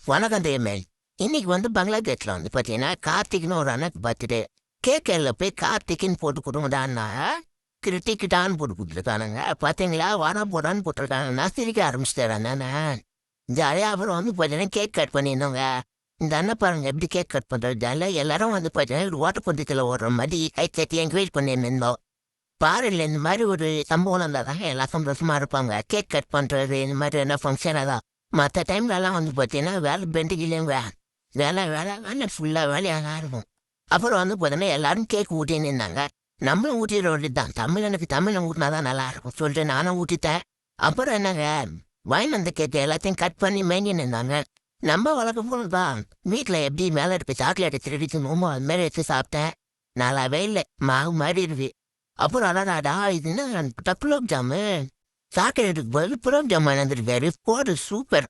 வணக்கம் தேமேல். இன்னைக்கு பங்களாதேஷ்ல பார்த்தீங்கன்னா கார்த்திக்னு ஒரு அண்ணனுக்கு பர்த்டே. கேக்கரில் போய் கார்த்திக்னு போட்டு கொடுங்கடான்னா கிருத்திக்கிட்டான்னு போட்டு கொடுத்துருக்கானுங்க. பார்த்தீங்களா வர போடான்னு போட்டிருக்காங்க. நான் சிரிக்க ஆரம்பிச்சிட்டேன் அண்ணா. ஜாலியாக அப்புறம் பார்த்தீங்கன்னா கேக் கட் பண்ணியிருந்தோங்க. இந்த அண்ணன் பாருங்க எப்படி கேக் கட் பண்ணுறது ஜாலியாக எல்லாரும் பார்த்தீங்கன்னா ஒரு ஓட்டப்பந்தயத்தில் ஓடுற மாதிரி கை தட்டி என்கரேஜ் பண்ணியிருந்தோம். பாருல இந்த மாதிரி ஒரு சம்பவம் இருந்தால் தாங்க எல்லாம் சந்தோஷமா இருப்பாங்க. கேக் கட் பண்ணுறது இந்த மாதிரி என்ன ஃபங்க்ஷனாக தான். மற்ற டைம்லலாம் பார்த்தீங்கன்னா வேலை பெண்டுக்கிலேங்க. வேலை வேலை வேலை ஃபுல்லாக வேலையாக இருக்கும். அப்புறம் பார்த்தீங்கன்னா எல்லாரும் கேக் ஊட்டின்னு இருந்தாங்க. நம்மளும் ஊட்டிட வேண்டியது தான். தமிழனுக்கு தமிழை ஊட்டினா தான் நல்லாயிருக்கும் சொல்லிட்டு நானும் ஊட்டிட்டேன். அப்புறம் என்னங்க வாங்கி வந்த கேக்கு எல்லாத்தையும் கட் பண்ணி மெயின்டைன் இருந்தாங்க. நம்ம வழக்கம் போல தான் வீட்டில் எப்படி மேலே இருக்க சாக்லேட்டை திருடிட்டு நோமோ அது மாதிரி எடுத்து சாப்பிட்டேன். நல்லாவே இல்லை, மாவு மாதிரி இருக்கு. அப்புறம் அடாடா இது என்ன குலோப் ஜாமு சாக்லேட்டுக்கு பதில் குலோப் ஜாமுன் வந்துருக்காரு. போடு சூப்பர்.